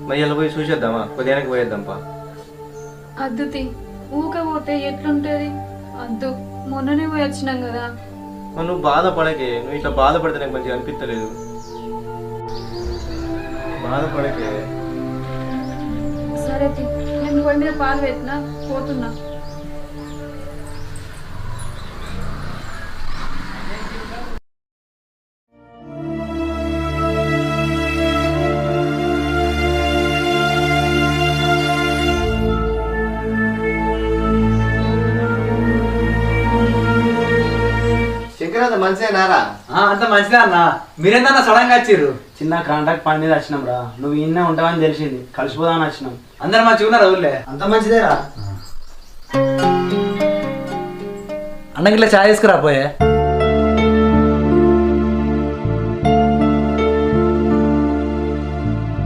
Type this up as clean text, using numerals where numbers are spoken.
మరి ఇలా పోయి చూసేద్దామా? కొద్దిగానికి పోయేద్దాంపా. అద్దుతి ఊక పోతే ఎట్లుంటది? అద్దు మొన్ననే పోయి వచ్చినాం కదా. మరి నువ్వు బాధపడకే, నువ్వు ఇట్లా బాధపడితే నాకు మంచిగా అనిపించలేదు. బాధపడకే. సరే నేను పొయ్యి మీద పాలు పెట్టినా పోతున్నా. శంకర్ మంచిదేనారా? అంత మంచిదే అన్న. మీరేందన్నా సడన్ గా వచ్చిర్రు? చిన్న కాంట్రాక్ట్ పని మీద వచ్చినాం రా. నువ్వు ఇన్నే ఉంటావని తెలిసింది, కలిసిపోదామని వచ్చినాం. అందరు మంచిగా ఉన్నారు ఊళ్ళే? అంత మంచిదేరా. అన్నకి ఇట్లా చాయ్ తీసుకురా పోయే.